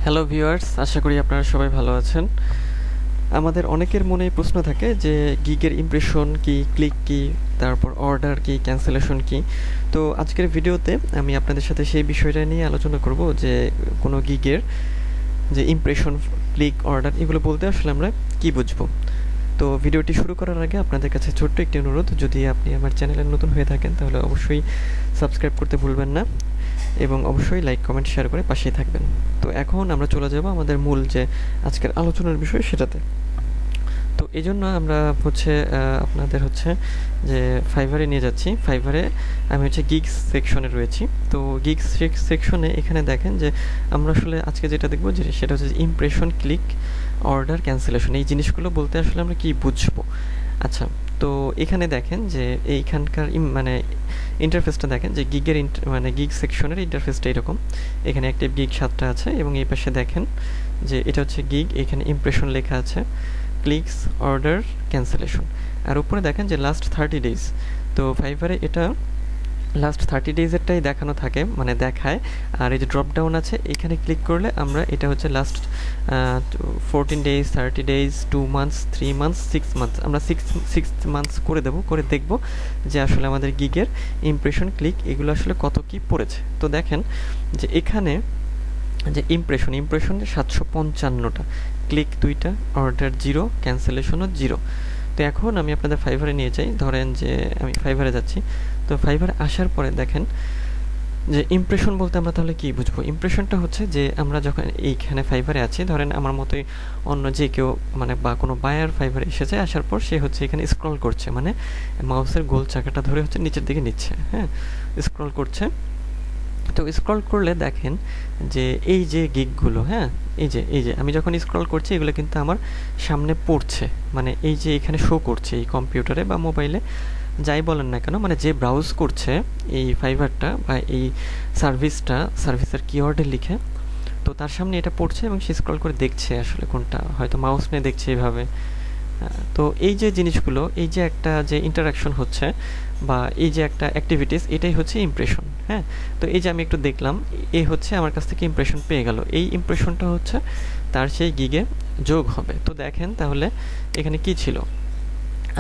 Hello viewers, আশা করি আপনারা সবাই ভালো আছেন। আমাদের অনেকের মনে প্রশ্ন থাকে যে গিগের ইমপ্রেশন কি, ক্লিক কি, তারপর অর্ডার কি, ক্যান্সেলেশন কি। তো আজকের ভিডিওতে আমি আপনাদের সাথে সেই বিষয়টা নিয়ে আলোচনা করব যে কোনো গিগের যে ইমপ্রেশন, ক্লিক, অর্ডার এগুলো বলতে আসলে আমরা কি বুঝবো। তো ভিডিওটি শুরু করার আগে আপনাদের কাছে ছোট্ট একটি অনুরোধ, যদি আপনি আমার চ্যানেলে নতুন হয়ে থাকেন তাহলে অবশ্যই সাবস্ক্রাইব করতে ভুলবেন না এবং অবশ্যই লাইক, কমেন্ট, শেয়ার করে পাশেই থাকবেন। তো এখন আমরা চলে যাব আমাদের মূল যে আজকের আলোচনার বিষয় সেটাতে। তো এই জন্য আমরা আপনাদের যে ফাইভারে নিয়ে যাচ্ছি। ফাইভারে আমি গিগস সেকশনে রয়েছি। তো গিগস সেকশনে এখানে দেখেন যে আমরা আসলে আজকে যেটা দেখবো যে সেটা হচ্ছে ইমপ্রেশন, ক্লিক, অর্ডার, ক্যান্সেলেশন। এই জিনিসগুলো বলতে আসলে আমরা কি বুঝবো। আচ্ছা, তো এখানে দেখেন যে এইখানকার ইন্টারফেসটা দেখেন যে গিগের গিগ সেকশনের ইন্টারফেসটা এরকম। এখানে অ্যাক্টিভ গিগ 7টা আছে এবং এই পাশে দেখেন যে এটা হচ্ছে গিগ, এখানে ইমপ্রেশন লেখা আছে, ক্লিকস, অর্ডার, ক্যান্সেলেশন। আর উপরে দেখেন যে লাস্ট 30 ডেজ। তো ফাইভারে এটা লাস্ট 30 ডেজেরটাই দেখানো থাকে, মানে দেখায়। আর এই যে ড্রপ ডাউন আছে, এখানে ক্লিক করলে আমরা এটা হচ্ছে last 14 days, 30 days, 2 months, 3 months, 6 months, আমরা 6 মান্থস করে দেবো, করে দেখব যে আসলে আমাদের গিগের ইমপ্রেশন, ক্লিক এগুলো আসলে কত কি পড়েছে। তো দেখেন যে এখানে যে ইমপ্রেশনে 755টা, ক্লিক 2টা, অর্ডার 0, ক্যান্সেলেশনও 0। তো এখন আমি আপনাদের ফাইভারে নিয়ে যাই। ধরেন যে আমি ফাইভারে যাচ্ছি। তো ফাইভারে আসার পরে দেখেন যে ইমপ্রেশন বলতে আমরা তাহলে কি বুঝবো। ইমপ্রেশনটা হচ্ছে যে আমরা যখন এইখানে ফাইভারে আছি, ধরেন আমার মতোই অন্য যে কেউ বা কোনো বায়ার ফাইভারে এসেছে, আসার পর সে এখানে স্ক্রল করছে, মানে মাউসের গোল চাকাটা ধরে নিচের দিকে নিচ্ছে, হ্যাঁ, স্ক্রল করছে। তো স্ক্রল করলে দেখেন যে এই যে গিগগুলো, হ্যাঁ, এই যে আমি যখন স্ক্রল করছি এগুলো কিন্তু আমার সামনে পড়ছে, মানে এই যে এখানে শো করছে এই কম্পিউটারে বা মোবাইলে, যাই বলেন না কেন, মানে যে ব্রাউজ করছে এই ফাইভারটা বা এই সার্ভিসের কিওয়ার্ডে লিখে, তো তার সামনে এটা পড়ছে এবং সে স্ক্রল করে দেখছে আসলে কোনটা, হয়তো মাউস নিয়ে দেখছে এইভাবে। তো এই যে জিনিসগুলো, এই যে একটা যে ইন্টারাকশন হচ্ছে বা এই যে একটা অ্যাক্টিভিটিস, এটাই হচ্ছে ইমপ্রেশন। হ্যাঁ, তো এই যে আমি একটু দেখলাম, এই আমার কাছ থেকে ইমপ্রেশন পেয়ে গেল। এই ইমপ্রেশনটা তার সেই গিগে যোগ হবে। তো দেখেন তাহলে এখানে কি ছিল,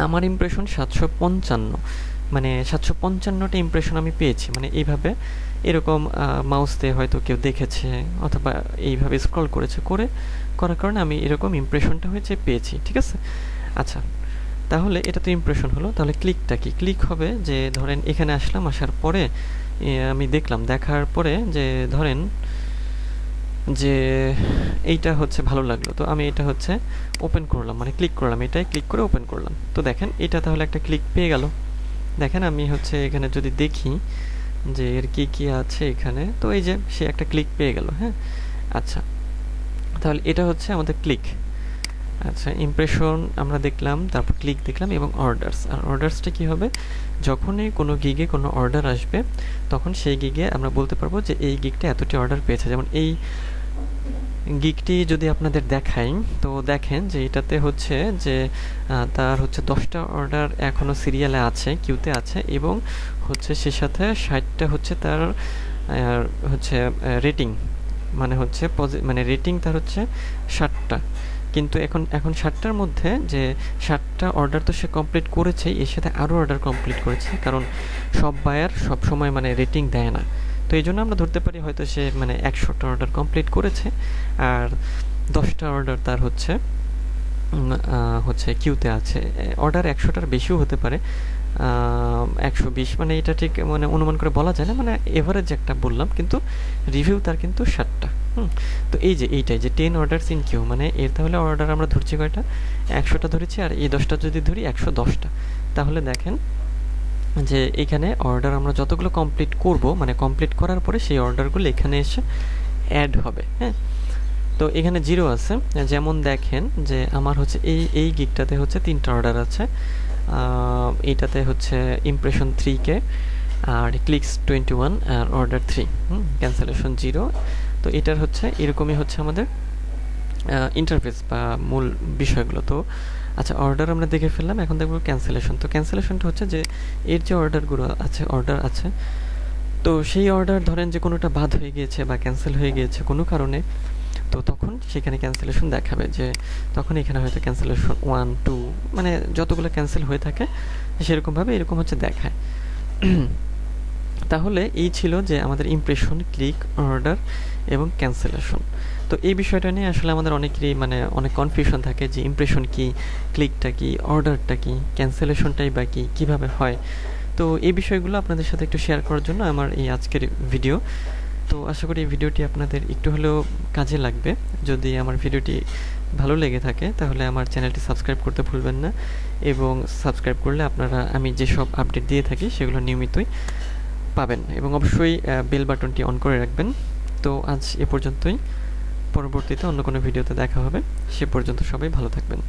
আমার ইমপ্রেশন 755, মানে 755টা ইমপ্রেশন আমি পেয়েছি। মানে এইভাবে এরকম মাউস দিয়ে হয়তো কেউ দেখেছে অথবা এইভাবে স্ক্রল করার কারণে আমি এরকম ইমপ্রেশনটা পেয়েছি, ঠিক আছে। আচ্ছা, তাহলে এটা তো ইমপ্রেশন হলো। তাহলে ক্লিকটা কি? ক্লিক হবে যে ধরেন এখানে আসলাম, আসার পরে আমি দেখলাম, দেখার পরে যে ধরেন যে এইটা ভালো লাগলো, তো আমি এটা ওপেন করলাম, মানে ক্লিক করলাম, এটাই ক্লিক করে ওপেন করলাম। তো দেখেন এটা তাহলে একটা ক্লিক পেয়ে গেল। দেখেন আমি এখানে যদি দেখি যে এর কি কি আছে এখানে, তো এই যে সে একটা ক্লিক পেয়ে গেল। হ্যাঁ, আচ্ছা, তাহলে এটা আমাদের ক্লিক। আচ্ছা, ইমপ্রেশন আমরা দেখলাম, তারপর ক্লিক দেখলাম এবং অর্ডার্স। আর অর্ডার্সটা কী হবে, যখনই কোনো গিগে কোনো অর্ডার আসবে তখন সেই গিগে আমরা বলতে পারবো যে এই গিগটা এতটি অর্ডার পেয়েছে। যেমন এই গিগটি যদি আপনাদের দেখাই, তো দেখেন যে এটাতে যে তার 10টা অর্ডার এখনও সিরিয়ালে আছে, কিউতে আছে, এবং সে সাথে 60টা তার রেটিং, মানে রেটিং তার 60টা। কিন্তু এখন 60টার মধ্যে যে 60টা অর্ডার তো সে কমপ্লিট করেছেই, এর সাথে আরও অর্ডার কমপ্লিট করেছে, কারণ সব বায়ার সব সময় রেটিং দেয় না। তো এই জন্য আমরা ধরতে পারি হয়তো সে 100টা অর্ডার কমপ্লিট করেছে আর 10টা অর্ডার তার কিউতে আছে। অর্ডার 100টার বেশিও হতে পারে, 120, মানে এটা ঠিক অনুমান করে বলা যায় না, মানে এভারেজ একটা বললাম, কিন্তু রিভিউ তার কিন্তু 60টা। তো এই যে এইটাই যে 10 অর্ডারস ইন কিউ, মানে এর তাহলে অর্ডার আমরা ধরছি কয়টা, 100টা ধরেছি, আর এই 10টা যদি ধরি 110টা। তাহলে দেখেন যে এখানে অর্ডার আমরা যতগুলো কমপ্লিট করব, মানে কমপ্লিট করার পরে সেই অর্ডারগুলো এখানে এসে অ্যাড হবে। হ্যাঁ, তো এখানে 0 আছে। যেমন দেখেন যে আমার এই গিগটাতে 3টা অর্ডার আছে, এইটাতে ইমপ্রেশন 3K, আর ক্লিকস 21, আর অর্ডার 3, ক্যান্সেলেশন 0। তো এটার এরকমই আমাদের ইন্টারফেস বা মূল বিষয়গুলো। তো আচ্ছা, অর্ডার আমরা দেখে ফেললাম, এখন দেখব ক্যান্সেলেশন। তো ক্যান্সেলেশনটা যে এর যে অর্ডার আছে, তো সেই অর্ডার ধরেন যে কোনোটা বাদ হয়ে গিয়েছে বা ক্যান্সেল হয়ে গিয়েছে কোনো কারণে, তো তখন সেখানে ক্যান্সেলেশন দেখাবে, যে তখন এখানে হয়তো ক্যান্সেলেশন 1 2 মানে যতগুলো ক্যান্সেল হয়ে থাকে সেরকমভাবে এরকম হচ্ছে দেখায়। তাহলে এই ছিল যে আমাদের ইমপ্রেশন, ক্লিক, অর্ডার এবং ক্যান্সেলেশন। তো এই বিষয়টা নিয়ে আসলে আমাদের অনেকেরই মানে অনেক কনফিউশন থাকে যে ইমপ্রেশন কি, ক্লিকটা কি, অর্ডারটা কি, ক্যান্সেলেশনটাই বা কি, কীভাবে হয়। তো এই বিষয়গুলো আপনাদের সাথে একটু শেয়ার করার জন্য আমার এই আজকের ভিডিও। তো আশা করি এই ভিডিওটি আপনাদের একটু হলেও কাজে লাগবে। যদি আমার ভিডিওটি ভালো লেগে থাকে তাহলে আমার চ্যানেলটি সাবস্ক্রাইব করতে ভুলবেন না, এবং সাবস্ক্রাইব করলে আপনারা আমি যেসব আপডেট দিয়ে থাকি সেগুলো নিয়মিতই পাবেন, এবং অবশ্যই বেল বাটনটি অন করে রাখবেন। তো আজ এ পর্যন্তই, পরবর্তীতে অন্য কোনো ভিডিওতে দেখা হবে। সে পর্যন্ত সবাই ভালো থাকবেন।